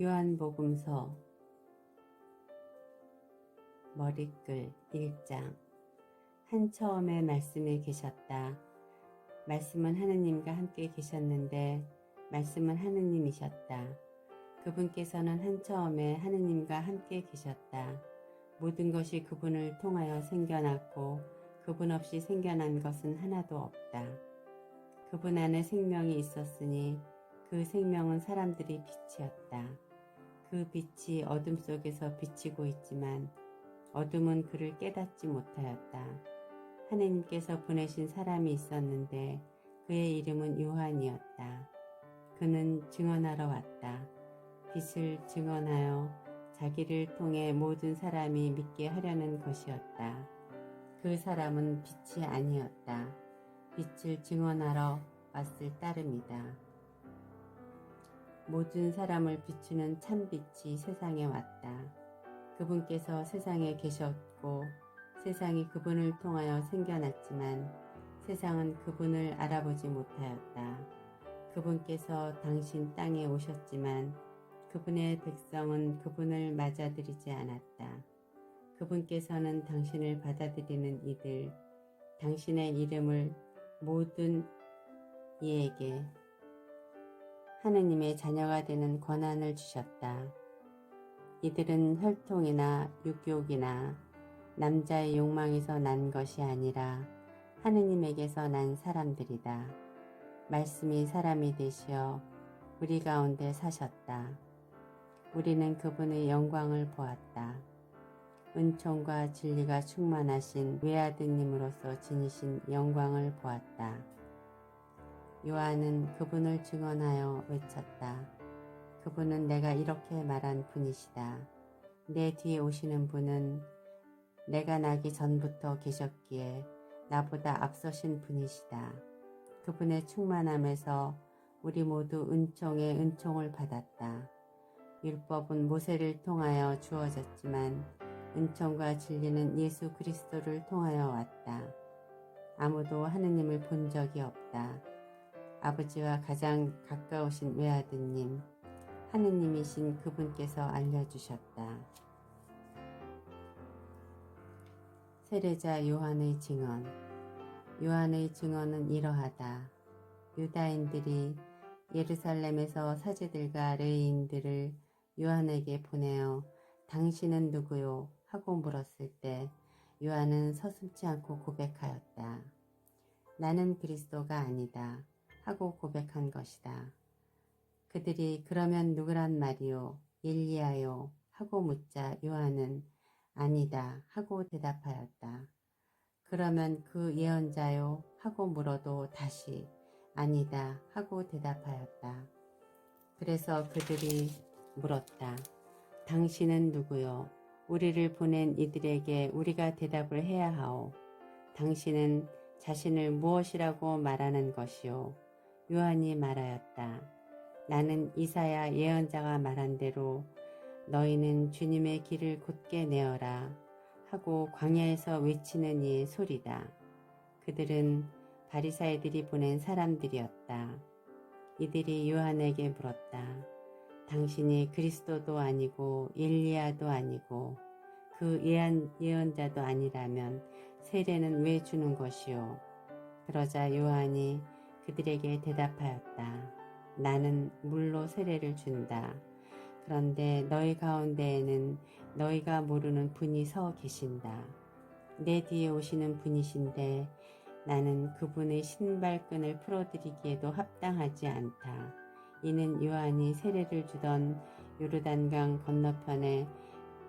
요한복음서 머리글 1장. 한 처음에 말씀이 계셨다. 말씀은 하느님과 함께 계셨는데 말씀은 하느님이셨다. 그분께서는 한 처음에 하느님과 함께 계셨다. 모든 것이 그분을 통하여 생겨났고 그분 없이 생겨난 것은 하나도 없다. 그분 안에 생명이 있었으니 그 생명은 사람들이 빛이었다. 그 빛이 어둠 속에서 비치고 있지만 어둠은 그를 깨닫지 못하였다. 하느님께서 보내신 사람이 있었는데 그의 이름은 요한이었다. 그는 증언하러 왔다. 빛을 증언하여 자기를 통해 모든 사람이 믿게 하려는 것이었다. 그 사람은 빛이 아니었다. 빛을 증언하러 왔을 따름이다. 모든 사람을 비추는 참빛이 세상에 왔다. 그분께서 세상에 계셨고 세상이 그분을 통하여 생겨났지만 세상은 그분을 알아보지 못하였다. 그분께서 당신 땅에 오셨지만 그분의 백성은 그분을 맞아들이지 않았다. 그분께서는 당신을 받아들이는 이들, 당신의 이름을 모든 이에게 하느님의 자녀가 되는 권한을 주셨다. 이들은 혈통이나 육욕이나 남자의 욕망에서 난 것이 아니라 하느님에게서 난 사람들이다. 말씀이 사람이 되시어 우리 가운데 사셨다. 우리는 그분의 영광을 보았다. 은총과 진리가 충만하신 외아드님으로서 지니신 영광을 보았다. 요한은 그분을 증언하여 외쳤다. 그분은 내가 이렇게 말한 분이시다. 내 뒤에 오시는 분은 내가 나기 전부터 계셨기에 나보다 앞서신 분이시다. 그분의 충만함에서 우리 모두 은총에 은총을 받았다. 율법은 모세를 통하여 주어졌지만 은총과 진리는 예수 그리스도를 통하여 왔다. 아무도 하느님을 본 적이 없다. 아버지와 가장 가까우신 외아드님, 하느님이신 그분께서 알려주셨다. 세례자 요한의 증언. 요한의 증언은 이러하다. 유다인들이 예루살렘에서 사제들과 레위인들을 요한에게 보내어 당신은 누구요? 하고 물었을 때 요한은 서슴지 않고 고백하였다. 나는 그리스도가 아니다 하고 고백한 것이다. 그들이 그러면 누구란 말이요? 엘리야요? 하고 묻자 요한은 아니다 하고 대답하였다. 그러면 그 예언자요? 하고 물어도 다시 아니다 하고 대답하였다. 그래서 그들이 물었다. 당신은 누구요? 우리를 보낸 이들에게 우리가 대답을 해야 하오. 당신은 자신을 무엇이라고 말하는 것이요? 요한이 말하였다. 나는 이사야 예언자가 말한 대로 너희는 주님의 길을 곧게 내어라 하고 광야에서 외치는 이의 소리다. 그들은 바리사이들이 보낸 사람들이었다. 이들이 요한에게 물었다. 당신이 그리스도도 아니고 엘리야도 아니고 그 예언자도 아니라면 세례는 왜 주는 것이요? 그러자 요한이 그들에게 대답하였다. 나는 물로 세례를 준다. 그런데 너희 가운데에는 너희가 모르는 분이 서 계신다. 내 뒤에 오시는 분이신데 나는 그분의 신발끈을 풀어드리기에도 합당하지 않다. 이는 요한이 세례를 주던 요르단강 건너편의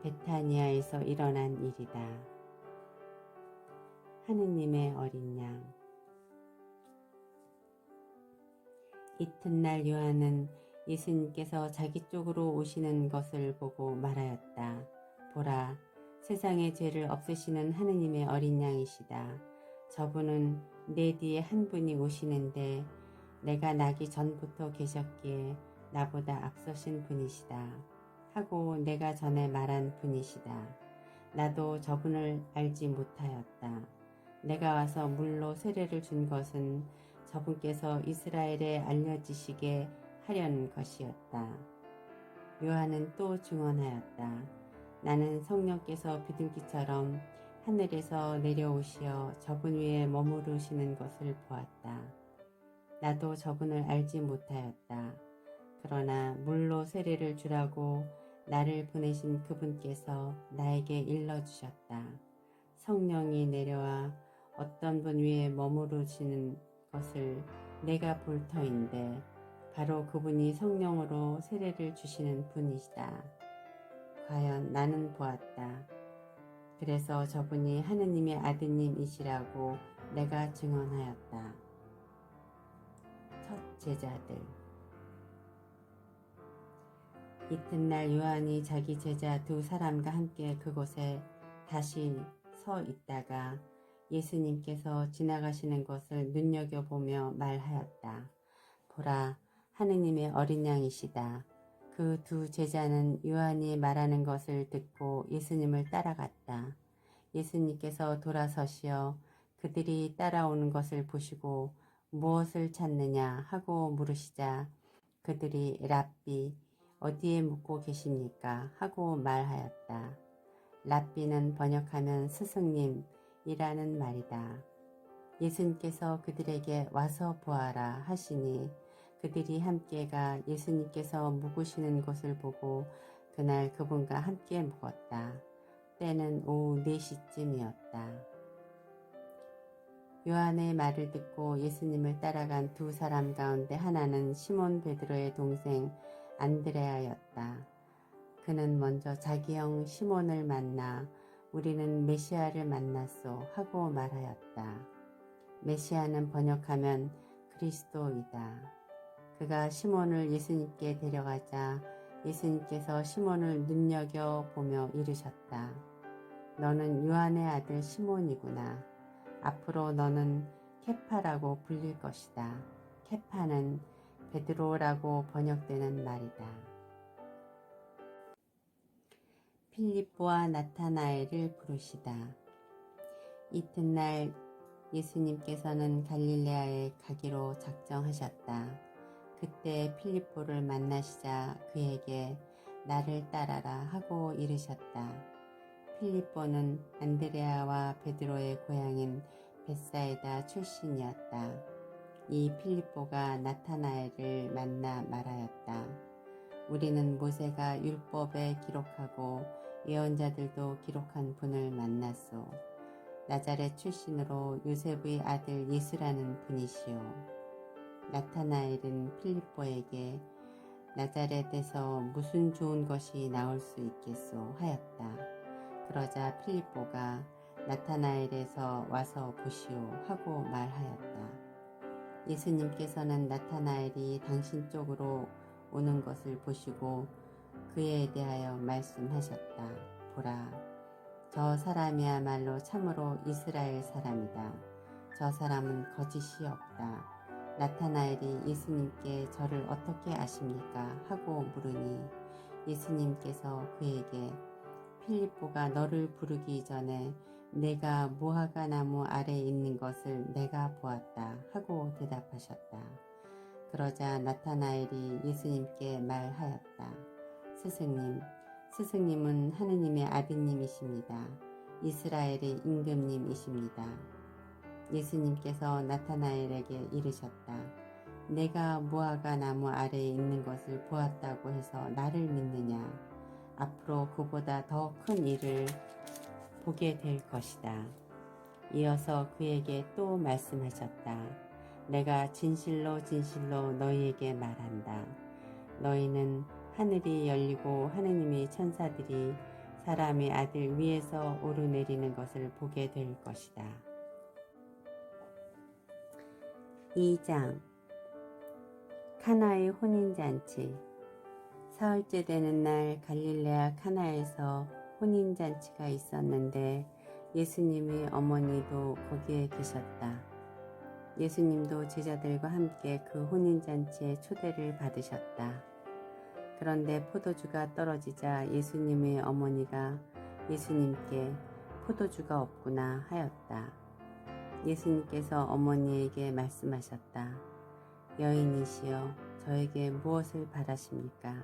베타니아에서 일어난 일이다. 하느님의 어린 양. 이튿날 요한은 예수님께서 자기 쪽으로 오시는 것을 보고 말하였다. 보라, 세상의 죄를 없애시는 하느님의 어린 양이시다. 저분은 내 뒤에 한 분이 오시는데 내가 나기 전부터 계셨기에 나보다 앞서신 분이시다. 하고 내가 전에 말한 분이시다. 나도 저분을 알지 못하였다. 내가 와서 물로 세례를 준 것은 저분께서 이스라엘에 알려지시게 하려는 것이었다. 요한은 또 증언하였다. 나는 성령께서 비둘기처럼 하늘에서 내려오시어 저분 위에 머무르시는 것을 보았다. 나도 저분을 알지 못하였다. 그러나 물로 세례를 주라고 나를 보내신 그분께서 나에게 일러주셨다. 성령이 내려와 어떤 분 위에 머무르시는 것을 내가 볼 터인데 바로 그분이 성령으로 세례를 주시는 분이시다. 과연 나는 보았다. 그래서 저분이 하느님의 아드님이시라고 내가 증언하였다. 첫 제자들. 이튿날 요한이 자기 제자 두 사람과 함께 그곳에 다시 서 있다가 예수님께서 지나가시는 것을 눈여겨보며 말하였다. 보라, 하느님의 어린 양이시다. 그 두 제자는 요한이 말하는 것을 듣고 예수님을 따라갔다. 예수님께서 돌아서시어 그들이 따라오는 것을 보시고 무엇을 찾느냐 하고 물으시자 그들이 랍비, 어디에 묵고 계십니까? 하고 말하였다. 랍비는 번역하면 스승님이라는 말이다. 예수님께서 그들에게 와서 보아라 하시니 그들이 함께가 예수님께서 묵으시는 곳을 보고 그날 그분과 함께 묵었다. 때는 오후 4시쯤이었다. 요한의 말을 듣고 예수님을 따라간 두 사람 가운데 하나는 시몬 베드로의 동생 안드레아였다. 그는 먼저 자기 형 시몬을 만나 우리는 메시아를 만났소 하고 말하였다. 메시아는 번역하면 그리스도이다. 그가 시몬을 예수님께 데려가자 예수님께서 시몬을 눈여겨보며 이르셨다. 너는 요한의 아들 시몬이구나. 앞으로 너는 케파라고 불릴 것이다. 케파는 베드로라고 번역되는 말이다. 필립보와 나타나엘을 부르시다. 이튿날 예수님께서는 갈릴레아에 가기로 작정하셨다. 그때 필립보를 만나시자 그에게 나를 따라라 하고 이르셨다. 필립보는 안드레아와 베드로의 고향인 벳사이다 출신이었다. 이 필립보가 나타나엘을 만나 말하였다. 우리는 모세가 율법에 기록하고 예언자들도 기록한 분을 만났소. 나자렛 출신으로 요셉의 아들 예수라는 분이시오. 나타나엘은 필립보에게 나자렛에서 무슨 좋은 것이 나올 수 있겠소 하였다. 그러자 필립보가 나타나엘에서 와서 보시오 하고 말하였다. 예수님께서는 나타나엘이 당신 쪽으로 오는 것을 보시고 그에 대하여 말씀하셨다. 보라, 저 사람이야말로 참으로 이스라엘 사람이다. 저 사람은 거짓이 없다. 나타나엘이 예수님께 저를 어떻게 아십니까? 하고 물으니 예수님께서 그에게 필립보가 너를 부르기 전에 내가 무화과 나무 아래에 있는 것을 내가 보았다 하고 대답하셨다. 그러자 나타나엘이 예수님께 말하였다. 스승님은 하느님의 아드님이십니다. 이스라엘의 임금님이십니다. 예수님께서 나타나엘에게 이르셨다. 내가 무화과 나무 아래에 있는 것을 보았다고 해서 나를 믿느냐? 앞으로 그보다 더 큰 일을 보게 될 것이다. 이어서 그에게 또 말씀하셨다. 내가 진실로 너희에게 말한다. 너희는 하늘이 열리고 하느님의 천사들이 사람의 아들 위에서 오르내리는 것을 보게 될 것이다. 2장 카나의 혼인잔치. 사흘째 되는 날 갈릴레아 카나에서 혼인잔치가 있었는데 예수님의 어머니도 거기에 계셨다. 예수님도 제자들과 함께 그 혼인잔치에 초대를 받으셨다. 그런데 포도주가 떨어지자 예수님의 어머니가 예수님께 포도주가 없구나 하였다. 예수님께서 어머니에게 말씀하셨다. 여인이시여, 저에게 무엇을 바라십니까?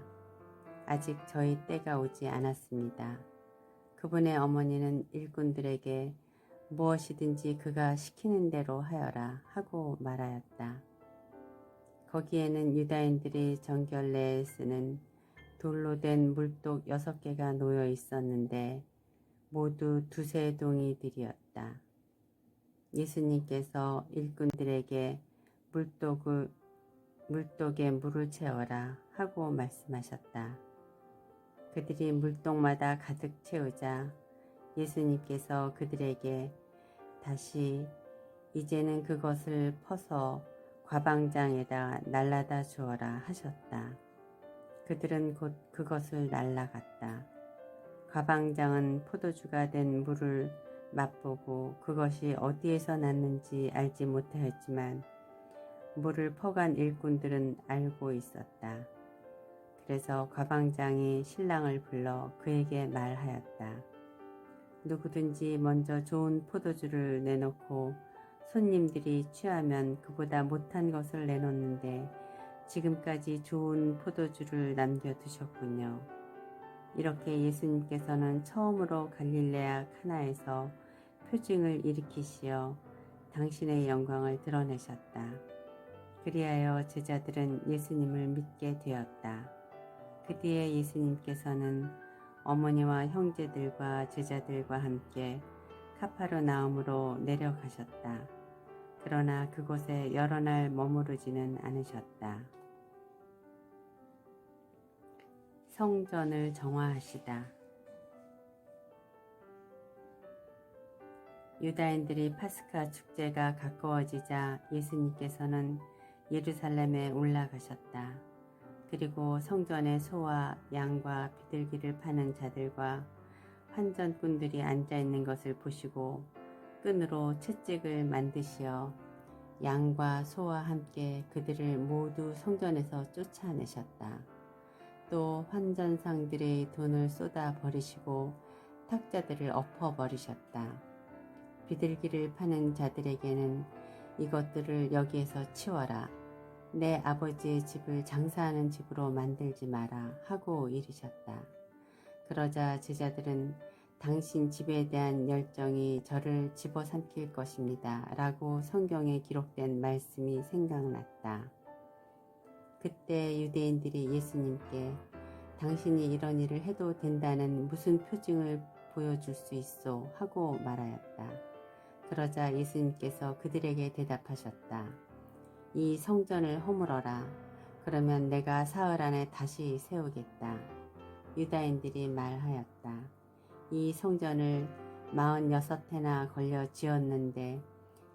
아직 저희 때가 오지 않았습니다. 그분의 어머니는 일꾼들에게 무엇이든지 그가 시키는 대로 하여라 하고 말하였다. 거기에는 유다인들이 정결례에 쓰는 돌로 된 물독 6개가 놓여 있었는데 모두 두세 동이들이었다. 예수님께서 일꾼들에게 물독에 물을 채워라 하고 말씀하셨다. 그들이 물독마다 가득 채우자 예수님께서 그들에게 다시 이제는 그것을 퍼서 과방장에다 날라다 주어라 하셨다. 그들은 곧 그것을 날라갔다. 과방장은 포도주가 된 물을 맛보고 그것이 어디에서 났는지 알지 못하였지만 물을 퍼간 일꾼들은 알고 있었다. 그래서 과방장이 신랑을 불러 그에게 말하였다. 누구든지 먼저 좋은 포도주를 내놓고 손님들이 취하면 그보다 못한 것을 내놓는데 지금까지 좋은 포도주를 남겨두셨군요. 이렇게 예수님께서는 처음으로 갈릴레아 카나에서 표징을 일으키시어 당신의 영광을 드러내셨다. 그리하여 제자들은 예수님을 믿게 되었다. 그 뒤에 예수님께서는 어머니와 형제들과 제자들과 함께 카파르나움으로 내려가셨다. 그러나 그곳에 여러 날 머무르지는 않으셨다. 성전을 정화하시다. 유다인들이 파스카 축제가 가까워지자 예수님께서는 예루살렘에 올라가셨다. 그리고 성전에 소와 양과 비둘기를 파는 자들과 환전꾼들이 앉아있는 것을 보시고 끈으로 채찍을 만드시어 양과 소와 함께 그들을 모두 성전에서 쫓아내셨다. 또 환전상들의 돈을 쏟아 버리시고 탁자들을 엎어 버리셨다. 비둘기를 파는 자들에게는 이것들을 여기에서 치워라. 내 아버지의 집을 장사하는 집으로 만들지 마라 하고 이르셨다. 그러자 제자들은 당신 집에 대한 열정이 저를 집어삼킬 것입니다 라고 성경에 기록된 말씀이 생각났다. 그때 유대인들이 예수님께 당신이 이런 일을 해도 된다는 무슨 표징을 보여줄 수 있소 하고 말하였다. 그러자 예수님께서 그들에게 대답하셨다. 이 성전을 허물어라. 그러면 내가 사흘 안에 다시 세우겠다. 유다인들이 말하였다. 이 성전을 46해나 걸려 지었는데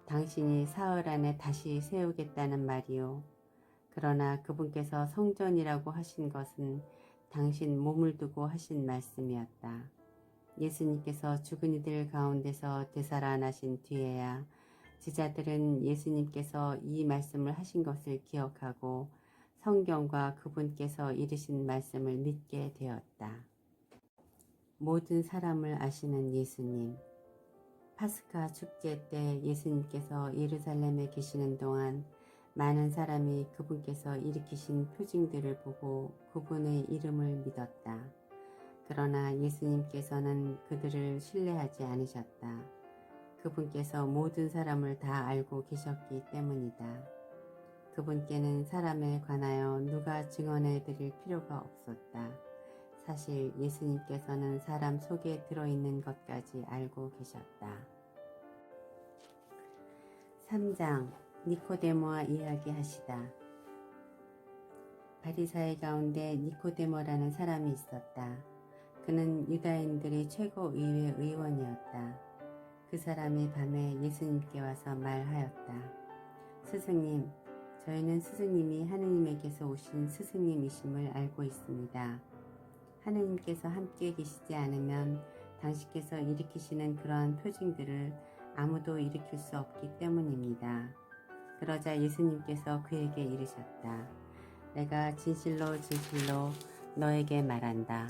당신이 사흘 안에 다시 세우겠다는 말이요. 그러나 그분께서 성전이라고 하신 것은 당신 몸을 두고 하신 말씀이었다. 예수님께서 죽은 이들 가운데서 되살아나신 뒤에야 제자들은 예수님께서 이 말씀을 하신 것을 기억하고 성경과 그분께서 이르신 말씀을 믿게 되었다. 모든 사람을 아시는 예수님. 파스카 축제 때 예수님께서 예루살렘에 계시는 동안 많은 사람이 그분께서 일으키신 표징들을 보고 그분의 이름을 믿었다. 그러나 예수님께서는 그들을 신뢰하지 않으셨다. 그분께서 모든 사람을 다 알고 계셨기 때문이다. 그분께는 사람에 관하여 누가 증언해 드릴 필요가 없었다. 사실 예수님께서는 사람 속에 들어있는 것까지 알고 계셨다. 3장 니코데모와 이야기하시다. 바리사의 가운데 니코데모라는 사람이 있었다. 그는 유다인들의 최고의회 의원이었다. 그 사람이 밤에 예수님께 와서 말하였다. 스승님, 저희는 스승님이 하느님에게서 오신 스승님이심을 알고 있습니다. 하느님께서 함께 계시지 않으면 당신께서 일으키시는 그러한 표징들을 아무도 일으킬 수 없기 때문입니다. 그러자 예수님께서 그에게 이르셨다. 내가 진실로 진실로 너에게 말한다.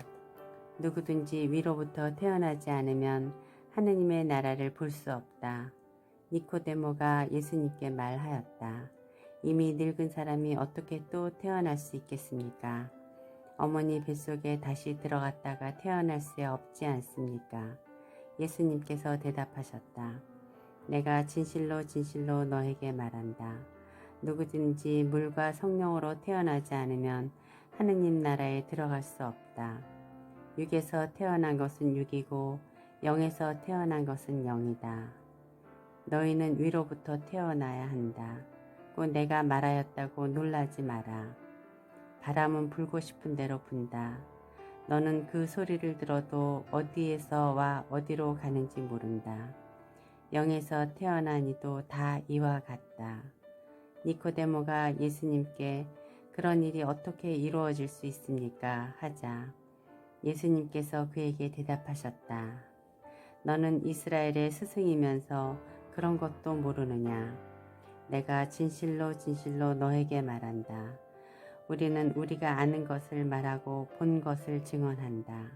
누구든지 위로부터 태어나지 않으면 하느님의 나라를 볼 수 없다. 니코데모가 예수님께 말하였다. 이미 늙은 사람이 어떻게 또 태어날 수 있겠습니까? 어머니 뱃속에 다시 들어갔다가 태어날 수 없지 않습니까? 예수님께서 대답하셨다. 내가 진실로 진실로 너에게 말한다. 누구든지 물과 성령으로 태어나지 않으면 하느님 나라에 들어갈 수 없다. 육에서 태어난 것은 육이고 영에서 태어난 것은 영이다. 너희는 위로부터 태어나야 한다. 꼭 내가 말하였다고 놀라지 마라. 바람은 불고 싶은 대로 분다. 너는 그 소리를 들어도 어디에서 와 어디로 가는지 모른다. 영에서 태어난 이도 다 이와 같다. 니코데모가 예수님께 그런 일이 어떻게 이루어질 수 있습니까? 하자 예수님께서 그에게 대답하셨다. 너는 이스라엘의 스승이면서 그런 것도 모르느냐? 내가 진실로 진실로 너에게 말한다. 우리는 우리가 아는 것을 말하고 본 것을 증언한다.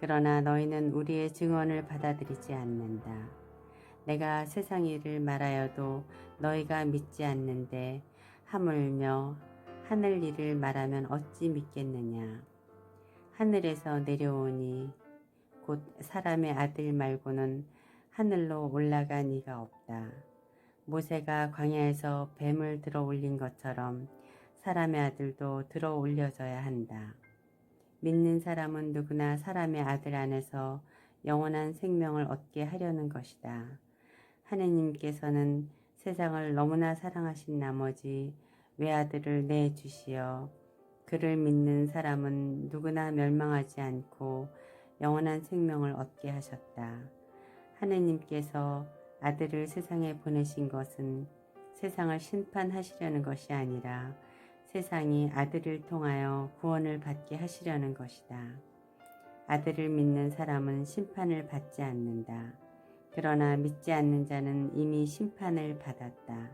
그러나 너희는 우리의 증언을 받아들이지 않는다. 내가 세상 일을 말하여도 너희가 믿지 않는데 하물며 하늘 일을 말하면 어찌 믿겠느냐. 하늘에서 내려오니 곧 사람의 아들 말고는 하늘로 올라간 이가 없다. 모세가 광야에서 뱀을 들어 올린 것처럼 사람의 아들도 들어 올려져야 한다. 믿는 사람은 누구나 사람의 아들 안에서 영원한 생명을 얻게 하려는 것이다. 하느님께서는 세상을 너무나 사랑하신 나머지 외아들을 내주시어 그를 믿는 사람은 누구나 멸망하지 않고 영원한 생명을 얻게 하셨다. 하느님께서 아들을 세상에 보내신 것은 세상을 심판하시려는 것이 아니라 세상이 아들을 통하여 구원을 받게 하시려는 것이다. 아들을 믿는 사람은 심판을 받지 않는다. 그러나 믿지 않는 자는 이미 심판을 받았다.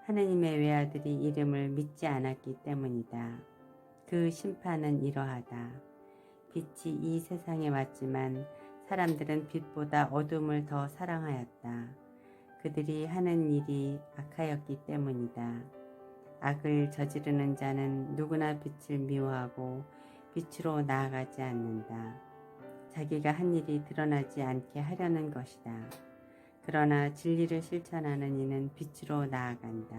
하느님의 외아들이 이름을 믿지 않았기 때문이다. 그 심판은 이러하다. 빛이 이 세상에 왔지만 사람들은 빛보다 어둠을 더 사랑하였다. 그들이 하는 일이 악하였기 때문이다. 악을 저지르는 자는 누구나 빛을 미워하고 빛으로 나아가지 않는다. 자기가 한 일이 드러나지 않게 하려는 것이다. 그러나 진리를 실천하는 이는 빛으로 나아간다.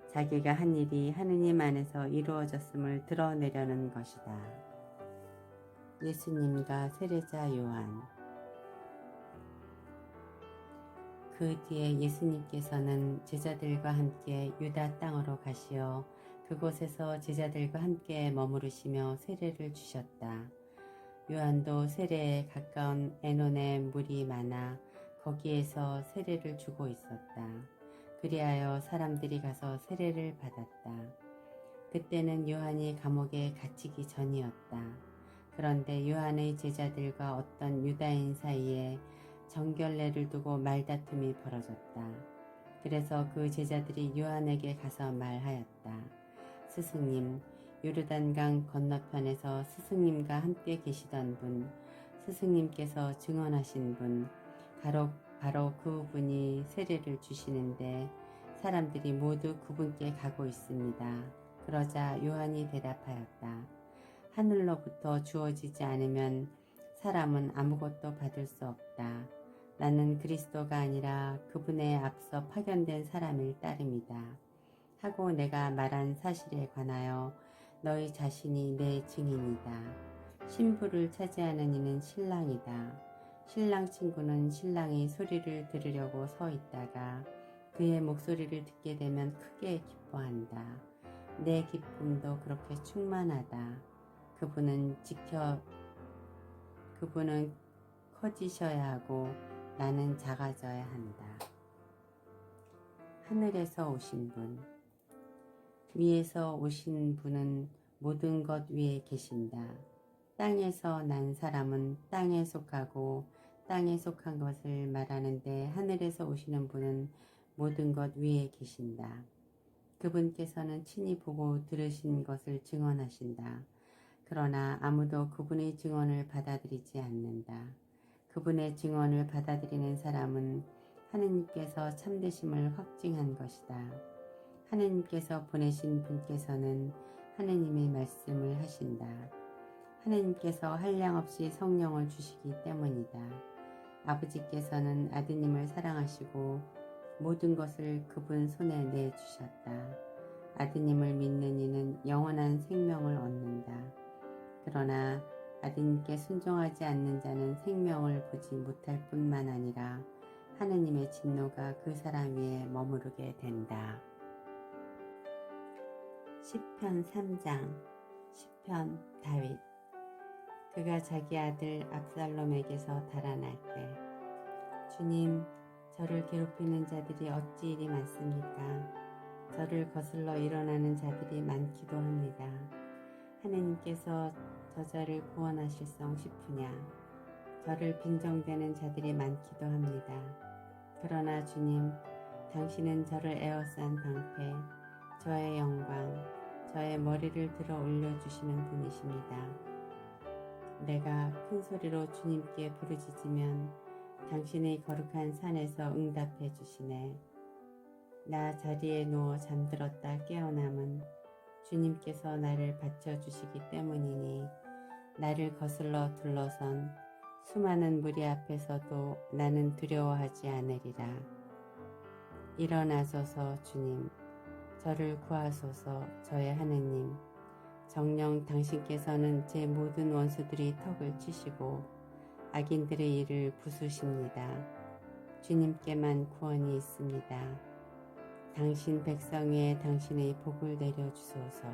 자기가 한 일이 하느님 안에서 이루어졌음을 드러내려는 것이다. 예수님과 세례자 요한. 그 뒤에 예수님께서는 제자들과 함께 유다 땅으로 가시어 그곳에서 제자들과 함께 머무르시며 세례를 주셨다. 요한도 세례에 가까운 에논에 물이 많아 거기에서 세례를 주고 있었다. 그리하여 사람들이 가서 세례를 받았다. 그때는 요한이 감옥에 갇히기 전이었다. 그런데 요한의 제자들과 어떤 유다인 사이에 정결례를 두고 말다툼이 벌어졌다. 그래서 그 제자들이 요한에게 가서 말하였다. 스승님, 요르단강 건너편에서 스승님과 함께 계시던 분, 스승님께서 증언하신 분, 바로 그분이 세례를 주시는데 사람들이 모두 그분께 가고 있습니다. 그러자 요한이 대답하였다. 하늘로부터 주어지지 않으면 사람은 아무것도 받을 수 없다. 나는 그리스도가 아니라 그분에 앞서 파견된 사람일 따름이다. 하고 내가 말한 사실에 관하여 너희 자신이 내 증인이다. 신부를 차지하는 이는 신랑이다. 신랑 친구는 신랑이 소리를 들으려고 서 있다가 그의 목소리를 듣게 되면 크게 기뻐한다. 내 기쁨도 그렇게 충만하다. 그분은 커지셔야 하고 나는 작아져야 한다. 하늘에서 오신 분. 위에서 오신 분은 모든 것 위에 계신다. 땅에서 난 사람은 땅에 속하고 땅에 속한 것을 말하는데 하늘에서 오시는 분은 모든 것 위에 계신다. 그분께서는 친히 보고 들으신 것을 증언하신다. 그러나 아무도 그분의 증언을 받아들이지 않는다. 그분의 증언을 받아들이는 사람은 하느님께서 참되심을 확증한 것이다. 하느님께서 보내신 분께서는 하느님이 말씀을 하신다. 하느님께서 한량없이 성령을 주시기 때문이다. 아버지께서는 아드님을 사랑하시고 모든 것을 그분 손에 내주셨다. 아드님을 믿는 이는 영원한 생명을 얻는다. 그러나 아드님께 순종하지 않는 자는 생명을 보지 못할 뿐만 아니라 하느님의 진노가 그 사람 위에 머무르게 된다. 시편 3장. 시편 다윗. 그가 자기 아들 압살롬에게서 달아날 때, 주님, 저를 괴롭히는 자들이 어찌 이리 많습니까? 저를 거슬러 일어나는 자들이 많기도 합니다. 하느님께서 저자를 구원하실성 싶으냐? 저를 빈정대는 자들이 많기도 합니다. 그러나 주님, 당신은 저를 에워싼 방패, 저의 영광, 저의 머리를 들어 올려주시는 분이십니다. 내가 큰 소리로 주님께 부르짖으면 당신의 거룩한 산에서 응답해 주시네. 나 자리에 누워 잠들었다 깨어남은 주님께서 나를 받쳐주시기 때문이니 나를 거슬러 둘러선 수많은 무리 앞에서도 나는 두려워하지 않으리라. 일어나소서 주님, 저를 구하소서 저의 하느님. 정녕 당신께서는 제 모든 원수들이 턱을 치시고 악인들의 일을 부수십니다. 주님께만 구원이 있습니다. 당신 백성 위에 당신의 복을 내려주소서.